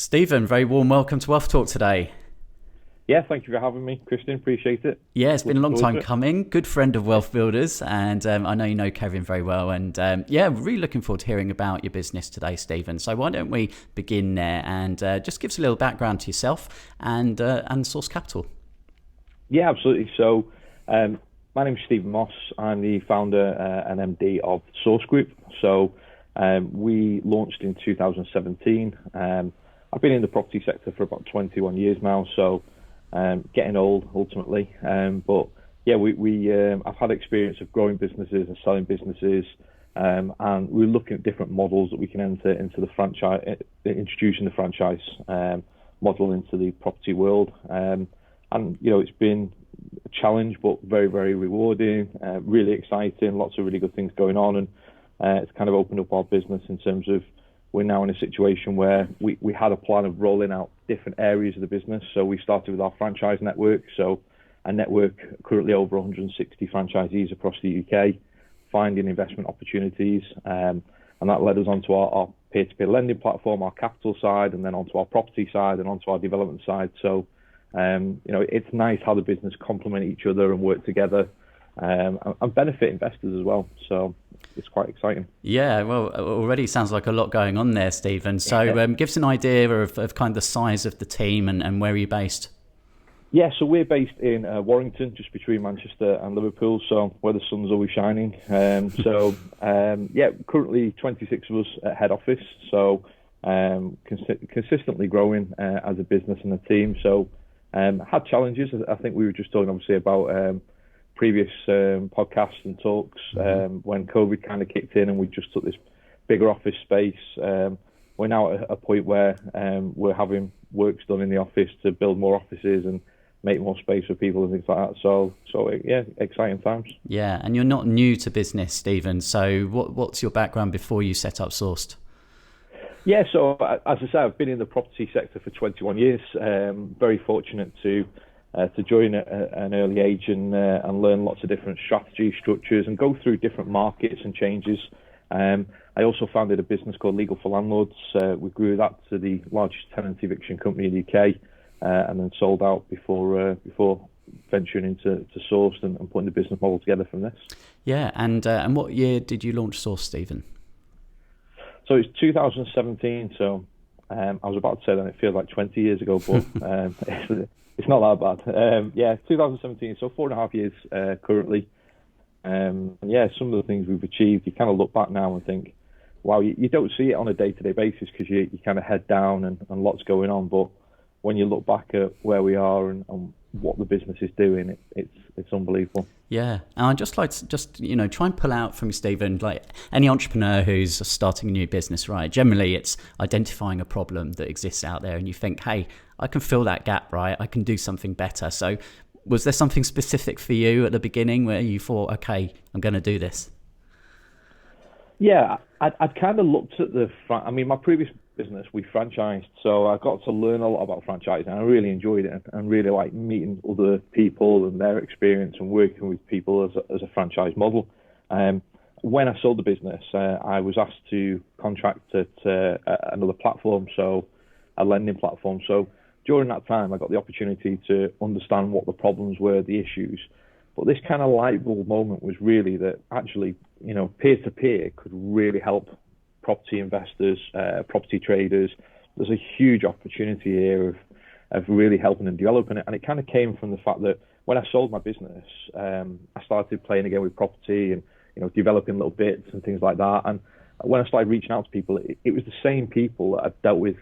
Stephen, very warm welcome to Wealth Talk today. Yeah, thank you for having me, Christian. Appreciate it. Yeah, it's been a long time coming. Good friend of WealthBuilders, and I know you know Kevin very well. And really looking forward to hearing about your business today, Stephen. So why don't we begin there and just give us a little background to yourself and Source Capital. Yeah, absolutely. So my name is Stephen Moss. I'm the founder and MD of Source Group. So we launched in 2017. I've been in the property sector for about 21 years now, so getting old ultimately. But yeah, I've had experience of growing businesses and selling businesses, and we're looking at different models that we can enter into the franchise, introducing the franchise model into the property world. And it's been a challenge, but very, very rewarding, really exciting, lots of really good things going on, and it's kind of opened up our business in terms of we're now in a situation where we had a plan of rolling out different areas of the business. So we started with our franchise network. So a network currently over 160 franchisees across the UK, finding investment opportunities. And that led us onto our peer-to-peer lending platform, our capital side, and then onto our property side and onto our development side. So, it's nice how the business complement each other and work together and benefit investors as well. So it's quite exciting. Yeah, well, already sounds like a lot going on there, Stephen. So give us an idea of kind of the size of the team and where are you based? Yeah, so we're based in Warrington, just between Manchester and Liverpool, so where the sun's always shining. Currently 26 of us at head office, so consistently growing as a business and a team. So had challenges. I think we were just talking obviously about previous podcasts and talks when COVID kind of kicked in and we just took this bigger office space. We're now at a point where we're having works done in the office to build more offices and make more space for people and things like that. So yeah, exciting times. Yeah, and you're not new to business, Stephen. So what's your background before you set up Sourced? Yeah, so as I say, I've been in the property sector for 21 years. Very fortunate to join at an early age and learn lots of different strategies, structures, and go through different markets and changes. I also founded a business called Legal for Landlords. We grew that to the largest tenant eviction company in the UK, and then sold out before venturing into Sourced and putting the business model together from this. Yeah, and what year did you launch Sourced, Stephen? So it's 2017. So I was about to say that it feels like 20 years ago, but it's not that bad. 2017. So 4.5 years currently. Some of the things we've achieved, you kind of look back now and think, wow, you don't see it on a day-to-day basis because you kind of head down and lots going on. But when you look back at where we are and what the business is doing, it's unbelievable. Yeah, and I'd just like to try and pull out from you, Stephen, like any entrepreneur who's starting a new business, right? Generally, it's identifying a problem that exists out there and you think, hey, I can fill that gap, right? I can do something better. So was there something specific for you at the beginning where you thought, okay, I'm going to do this? Yeah, I'd kind of looked at my previous business, we franchised, so I got to learn a lot about franchising. I really enjoyed it and really like meeting other people and their experience and working with people as a franchise model. When I sold the business, I was asked to contract at another platform, so a lending platform. So during that time, I got the opportunity to understand what the problems were, the issues. But this kind of light bulb moment was really that actually, peer-to-peer could really help property investors, property traders. There's a huge opportunity here of really helping and developing it. And it kind of came from the fact that when I sold my business, I started playing again with property and, developing little bits and things like that. And when I started reaching out to people, it was the same people that I'd dealt with,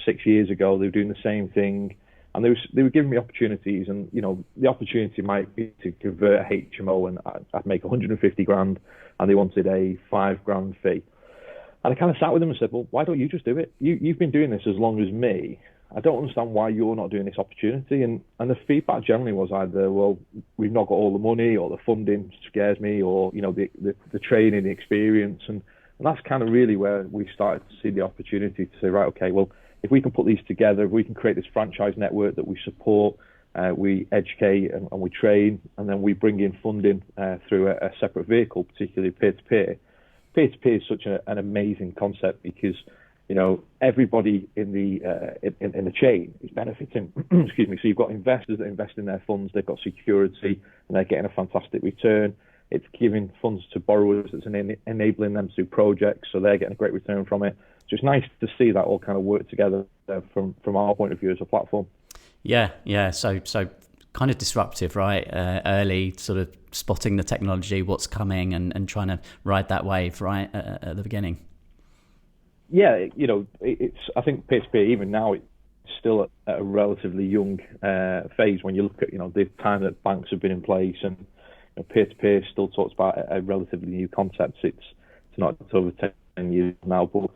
6 years ago. They were doing the same thing. And they were giving me opportunities, and the opportunity might be to convert a HMO, and I'd make 150 grand, and they wanted a 5 grand fee. And I kind of sat with them and said, well, why don't you just do it? You've been doing this as long as me. I don't understand why you're not doing this opportunity. And the feedback generally was either, well, we've not got all the money, or the funding scares me, or the training, the experience, and that's kind of really where we started to see the opportunity to say, right, okay, well, if we can put these together, if we can create this franchise network that we support, we educate and we train, and then we bring in funding through a separate vehicle, particularly peer-to-peer. Peer-to-peer is such an amazing concept because everybody in the chain is benefiting. Excuse me. So you've got investors that invest in their funds, they've got security, and they're getting a fantastic return. It's giving funds to borrowers, that's enabling them to do projects, so they're getting a great return from it. So it's nice to see that all kind of work together from our point of view as a platform. Yeah. So kind of disruptive, right? Early, sort of spotting the technology, what's coming, and trying to ride that wave, right, at the beginning. Yeah, it's. I think peer-to-peer, even now, it's still at a relatively young phase when you look at, the time that banks have been in place, and peer-to-peer still talks about a relatively new concept. It's not over 10 years now, but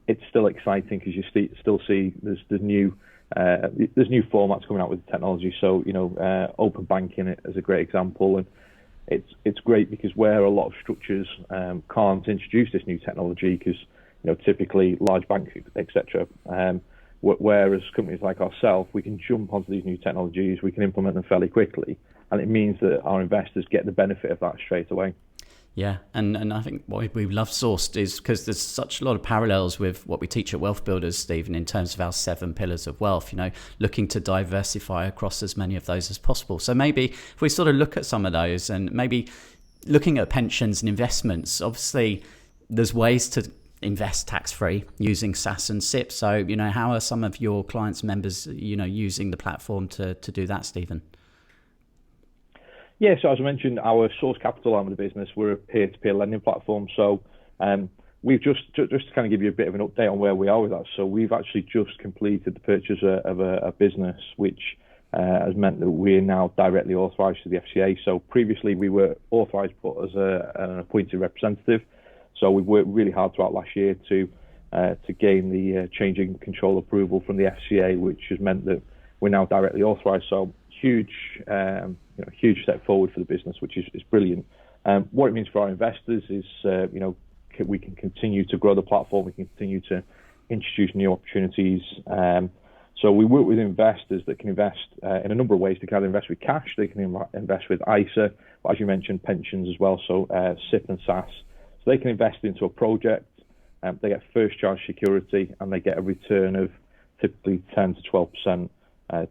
it's still exciting because you still see there's new formats coming out with the technology. So open banking is a great example, and it's great because where a lot of structures can't introduce this new technology because typically large banks, etc. Whereas companies like ourselves, we can jump onto these new technologies, we can implement them fairly quickly, and it means that our investors get the benefit of that straight away. Yeah, and I think what we love Sourced is because there's such a lot of parallels with what we teach at WealthBuilders, Stephen, in terms of our 7 pillars of wealth, looking to diversify across as many of those as possible. So maybe if we sort of look at some of those, and maybe looking at pensions and investments, obviously there's ways to invest tax-free using SaaS and SIP. So, how are some of your clients, members, using the platform to do that, Stephen? Yeah, so as I mentioned, our Source Capital arm of the business, we're a peer-to-peer lending platform. So we've just to kind of give you a bit of an update on where we are with that. So we've actually just completed the purchase of a business, which has meant that we're now directly authorised to the FCA. So previously we were authorised but as an appointed representative. So we've worked really hard throughout last year to gain the changing control approval from the FCA, which has meant that we're now directly authorised. So huge step forward for the business, which is brilliant. What it means for our investors is, we can continue to grow the platform, we can continue to introduce new opportunities. So we work with investors that can invest in a number of ways. They can either invest with cash, they can invest with ISA, but as you mentioned, pensions as well, so SIP and SaaS. So they can invest into a project, they get first charge security, and they get a return of typically 10 to 12%,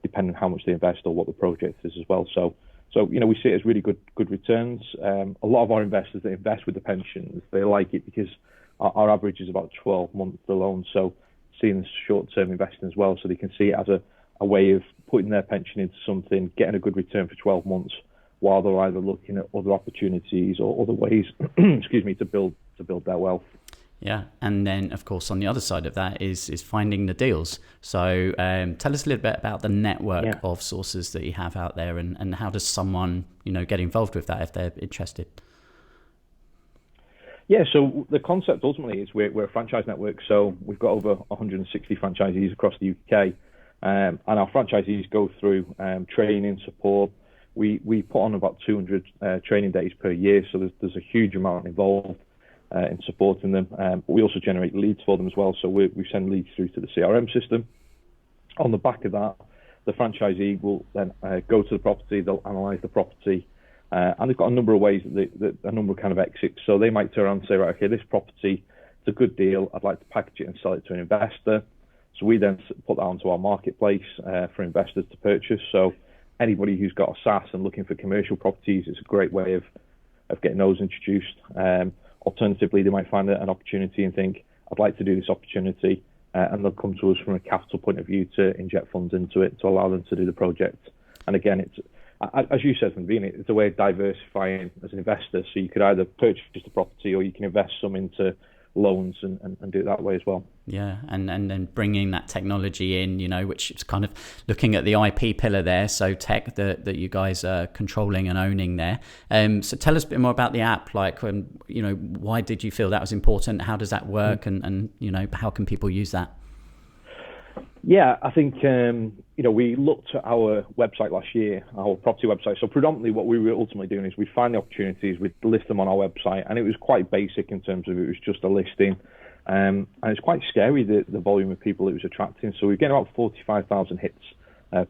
depending on how much they invest or what the project is as well. So we see it as really good returns. A lot of our investors that invest with the pensions, they like it because our average is about 12 months alone. So seeing short-term investing as well, so they can see it as a way of putting their pension into something, getting a good return for 12 months, while they're either looking at other opportunities or other ways, to build their wealth. Yeah, and then of course on the other side of that is finding the deals. So tell us a little bit about the network of sources that you have out there, and how does someone get involved with that if they're interested? Yeah, so the concept ultimately is we're a franchise network, so we've got over 160 franchisees across the UK, and our franchisees go through training, support. We put on about 200 training days per year, so there's a huge amount involved in supporting them. But we also generate leads for them as well, so we send leads through to the CRM system. On the back of that, the franchisee will then go to the property, they'll analyse the property, and they've got a number of ways, a number of kind of exits. So they might turn around and say, right, okay, this property, it's a good deal, I'd like to package it and sell it to an investor. So we then put that onto our marketplace for investors to purchase. So anybody who's got a SaaS and looking for commercial properties, it's a great way of getting those introduced. Alternatively, they might find an opportunity and think, I'd like to do this opportunity, and they'll come to us from a capital point of view to inject funds into it to allow them to do the project. And again, it's, as you said from the beginning, it's a way of diversifying as an investor. So you could either purchase the property or you can invest some into loans and do it that way as well. Yeah, and then bringing that technology in, which is kind of looking at the IP pillar there, so tech that you guys are controlling and owning there. So tell us a bit more about the app, like, why did you feel that was important? How does that work? And how can people use that? Yeah, I think, we looked at our website last year, our property website. So predominantly what we were ultimately doing is we'd find the opportunities, we'd list them on our website, and it was quite basic in terms of it was just a listing. And it's quite scary, the volume of people it was attracting. So we get about 45,000 hits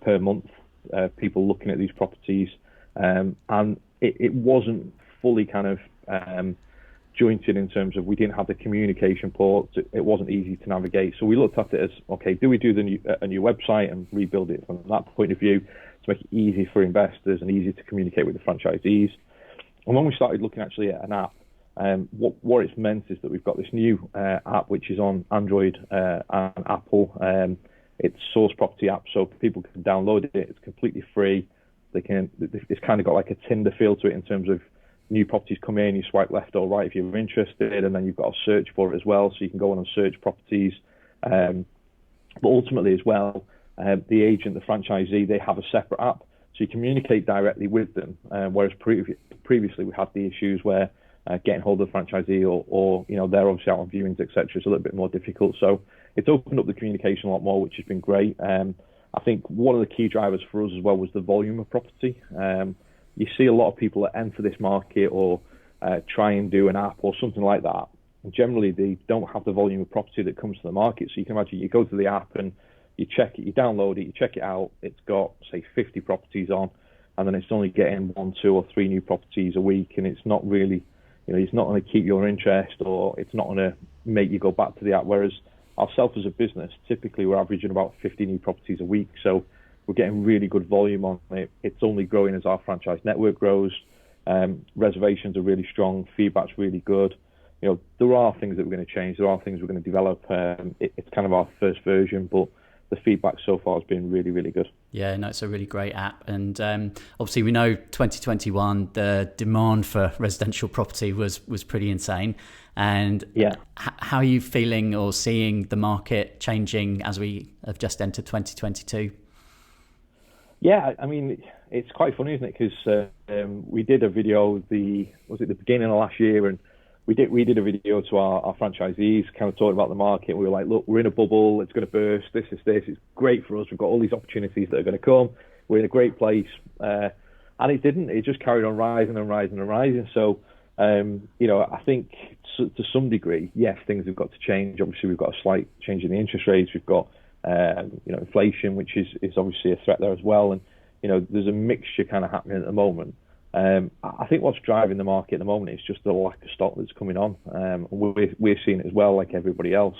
per month, people looking at these properties. And it wasn't fully kind of disjointed in terms of we didn't have the communication ports. It wasn't easy to navigate. So we looked at it as, okay, do we do a new website and rebuild it from that point of view to make it easy for investors and easy to communicate with the franchisees? And when we started looking actually at an app, what it's meant is that we've got this new app which is on Android and Apple. It's Source Property app, so people can download it. It's completely free. It's kind of got like a Tinder feel to it in terms of new properties come in, you swipe left or right if you're interested, and then you've got a search for it as well, so you can go on and search properties. But ultimately as well, the agent, the franchisee, they have a separate app, so you communicate directly with them, whereas previously we had the issues where getting hold of the franchisee or they're obviously out on viewings, etc. It's a little bit more difficult. So it's opened up the communication a lot more, which has been great. I think one of the key drivers for us as well was the volume of property. You see a lot of people that enter this market or try and do an app or something like that. And generally, they don't have the volume of property that comes to the market. So you can imagine you go to the app and you check it, you download it, you check it out. It's got, say, 50 properties on, and then it's only getting 1, 2, or 3 new properties a week. And it's not really, it's not going to keep your interest, or it's not going to make you go back to the app. Whereas ourselves as a business, typically we're averaging about 50 new properties a week. So we're getting really good volume on it. It's only growing as our franchise network grows. Reservations are really strong. Feedback's really good. There are things that we're going to change. There are things we're going to develop. It's kind of our first version, but the feedback so far has been really, really good. Yeah, no, it's a really great app. And obviously we know 2021, the demand for residential property was pretty insane. And yeah, how are you feeling or seeing the market changing as we have just entered 2022? Yeah, I mean, it's quite funny, isn't it? Because we did a video, the beginning of last year, and we did a video to our franchisees, kind of talking about the market. We were like, look, we're in a bubble, it's going to burst, this is this, it's great for us, we've got all these opportunities that are going to come, we're in a great place. And it didn't, it just carried on rising and rising and rising. So, I think to some degree, yes, things have got to change. Obviously, we've got a slight change in the interest rates, we've got inflation, which is obviously a threat there as well. And, there's a mixture kind of happening at the moment. I think what's driving the market at the moment is just the lack of stock that's coming on. We're seeing it as well, like everybody else.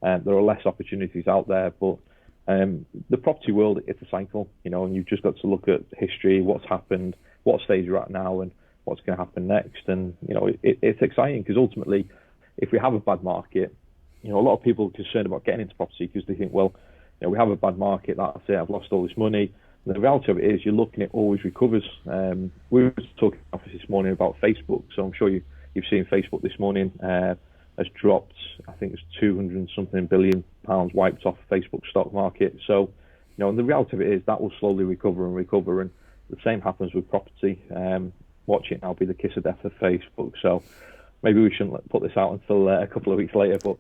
There are less opportunities out there, but the property world, it's a cycle, and you've just got to look at history, what's happened, what stage you're at now, and what's going to happen next. And, it's exciting because ultimately, if we have a bad market, a lot of people are concerned about getting into property because they think, well, we have a bad market, that's it, I've lost all this money. And the reality of it is you're looking at always recovers. We were talking office this morning about Facebook, so I'm sure you've seen Facebook this morning has dropped, I think it's 200 and something billion pounds wiped off Facebook stock market. So, and the reality of it is that will slowly recover, and the same happens with property. Watch it now be the kiss of death of Facebook. So maybe we shouldn't put this out until a couple of weeks later, but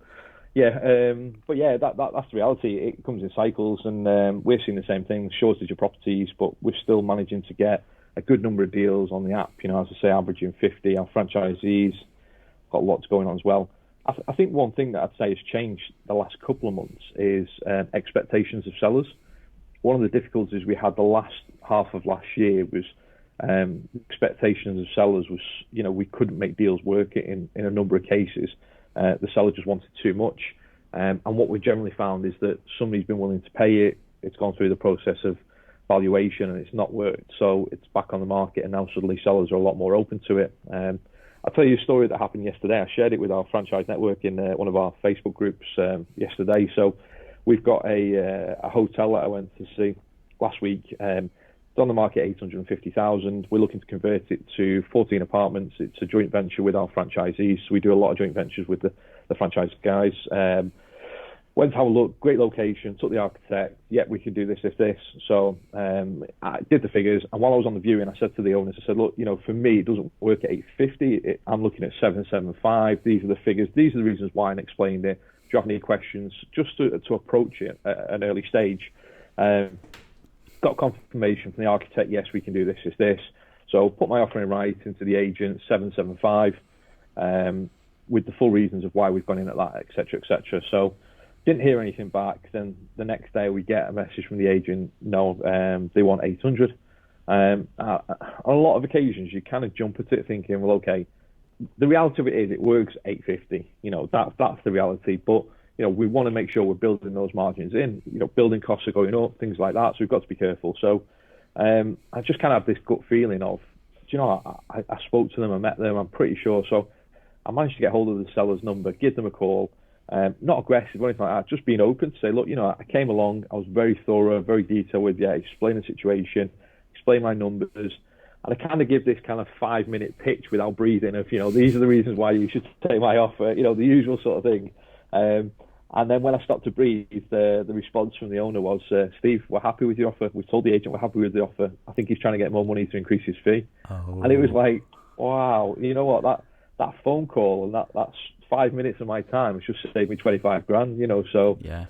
that's the reality. It comes in cycles, and we're seeing the same thing, shortage of properties, but we're still managing to get a good number of deals on the app, as I say, averaging 50. Our franchisees got lots going on as well. I think one thing that I'd say has changed the last couple of months is expectations of sellers. One of the difficulties we had the last half of last year was expectations of sellers was, we couldn't make deals work in a number of cases. The seller just wanted too much. And what we generally found is that somebody's been willing to pay it, it's gone through the process of valuation and it's not worked. So it's back on the market, and now suddenly sellers are a lot more open to it. I'll tell you a story that happened yesterday. I shared it with our franchise network in one of our Facebook groups yesterday. So we've got a hotel that I went to see last week. It's on the market 850,000. We're looking to convert it to 14 apartments. It's a joint venture with our franchisees. So we do a lot of joint ventures with the franchise guys. Went to have a look, great location, took the architect. We could do this if this. So I did the figures. And while I was on the viewing, I said to the owners, I said, look, for me, it doesn't work at 850. I'm looking at 775. These are the figures. These are the reasons why, and explained it. Do you have any questions? Just to approach it at an early stage. Got confirmation from the architect, yes, we can do this, this. So put my offer in writing to the agent, 775, with the full reasons of why we've gone in at that, etc., etc. So didn't hear anything back. Then the next day we get a message from the agent, no, they want 800. On a lot of occasions, you kind of jump at it thinking, well, okay, the reality of it is it works 850. That's the reality. But we want to make sure we're building those margins in. Building costs are going up, things like that. So we've got to be careful. So I just kind of have this gut feeling of, I spoke to them, I met them, I'm pretty sure. So I managed to get hold of the seller's number, give them a call. Not aggressive or anything like that, just being open to say, look, I came along, I was very thorough, very detailed with you, explain the situation, explain my numbers. And I kind of give this kind of 5-minute pitch without breathing of, these are the reasons why you should take my offer, the usual sort of thing. And then when I stopped to breathe, the response from the owner was, Steve, we're happy with your offer. We've told the agent we're happy with the offer. I think he's trying to get more money to increase his fee. Oh. And it was like, wow, you know what, that phone call and that's 5 minutes of my time, it's just saved me 25 grand, so yeah.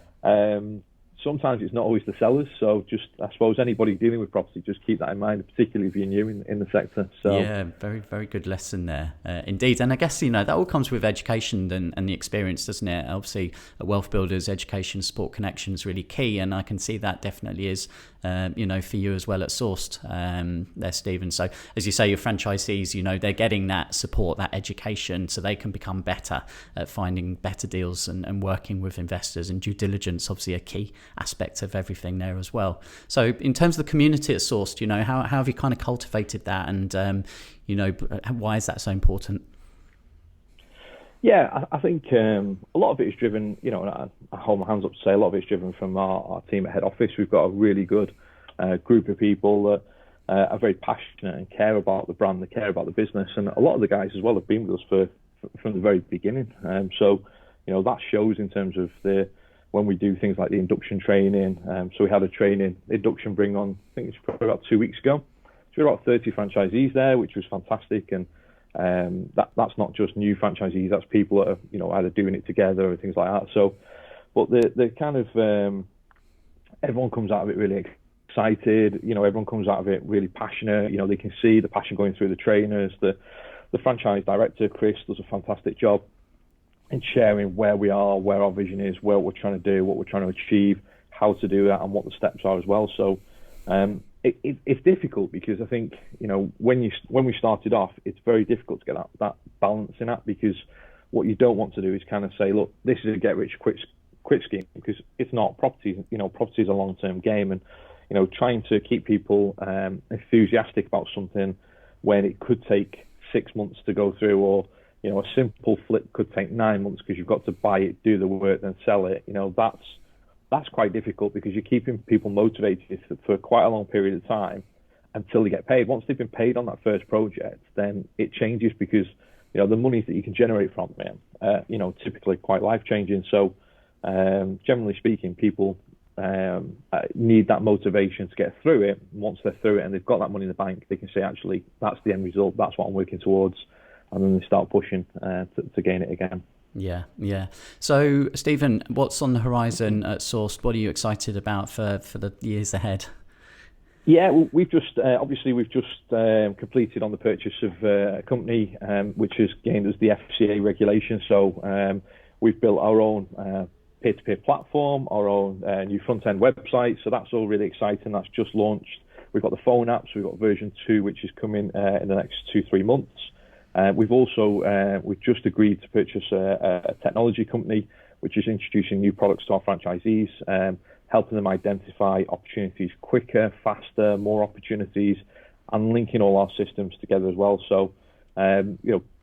Sometimes it's not always the sellers, so just, I suppose, anybody dealing with property, just keep that in mind, particularly if you're new in the sector. So yeah, very, very good lesson there, indeed. And I guess, that all comes with education and the experience, doesn't it? Obviously, at WealthBuilders, education, support, connection is really key, and I can see that definitely is, for you as well at Sourced there, Stephen. So as you say, your franchisees, they're getting that support, that education, so they can become better at finding better deals and working with investors, and due diligence, obviously a key aspect of everything there as well. So in terms of the community at Sourced, how have you kind of cultivated that, and why is that so important? Yeah, I think a lot of it is driven, I hold my hands up to say a lot of it's driven from our team at head office. We've got a really good group of people that are very passionate and care about the brand, they care about the business, and a lot of the guys as well have been with us from the very beginning. So that shows in terms of when we do things like the induction training. So we had a induction bring on, I think it's probably about 2 weeks ago. So we had about 30 franchisees there, which was fantastic. And that's not just new franchisees, that's people that are, either doing it together or things like that. So, but the kind of, everyone comes out of it really excited, everyone comes out of it really passionate, they can see the passion going through the trainers. The franchise director, Chris, does a fantastic job in sharing where we are, where our vision is, what we're trying to do, what we're trying to achieve, how to do that, and what the steps are as well. So it's difficult because I think, when we started off, it's very difficult to get that balance in that, because what you don't want to do is kind of say, look, this is a get rich quick scheme, because it's not. Property is a long-term game, and trying to keep people enthusiastic about something when it could take 6 months to go through, or a simple flip could take 9 months because you've got to buy it, do the work, then sell it. That's quite difficult, because you're keeping people motivated for quite a long period of time until they get paid. Once they've been paid on that first project, then it changes, because the monies that you can generate from it, typically quite life-changing. So generally speaking, people need that motivation to get through it. Once they're through it and they've got that money in the bank, they can say, actually, that's the end result, that's what I'm working towards, and then they start pushing to gain it again. Yeah. So, Stephen, what's on the horizon at Sourced? What are you excited about for the years ahead? Yeah, well, we've just completed on the purchase of a company which has gained us the FCA regulation. So we've built our own peer-to-peer platform, our own new front-end website. So that's all really exciting. That's just launched. We've got the phone app, so we've got version 2, which is coming in the next 2-3 months. We've just agreed to purchase a technology company which is introducing new products to our franchisees, helping them identify opportunities quicker, faster, more opportunities, and linking all our systems together as well. So,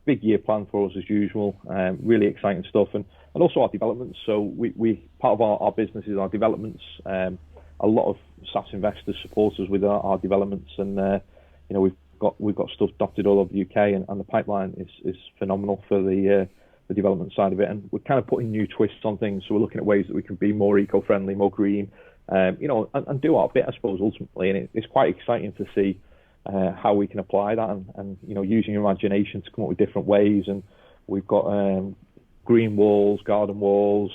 big year plan for us as usual. Really exciting stuff, and also our developments. So we part of our business is our developments. A lot of SaaS investors support us with our developments, and we've got stuff dotted all over the UK, and the pipeline is phenomenal for the development side of it. And we're kind of putting new twists on things. So we're looking at ways that we can be more eco-friendly, more green, and do our bit, I suppose, ultimately. And it's quite exciting to see how we can apply that, and using your imagination to come up with different ways. And we've got green walls, garden walls,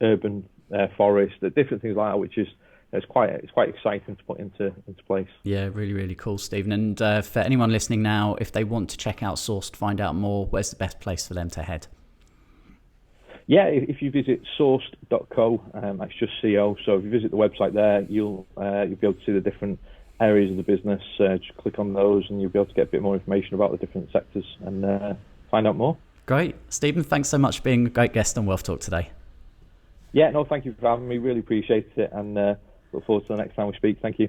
urban forest, different things like that, which is it's quite exciting to put into place. Yeah, really, really cool, Stephen. And for anyone listening now, if they want to check out Sourced, find out more, where's the best place for them to head? Yeah, if you visit sourced.co, that's just CO. So if you visit the website there, you'll be able to see the different areas of the business, just click on those and you'll be able to get a bit more information about the different sectors and find out more. Great. Stephen, thanks so much for being a great guest on Wealth Talk today. Yeah, no, thank you for having me. Really appreciate it, and look forward to the next time we speak. Thank you.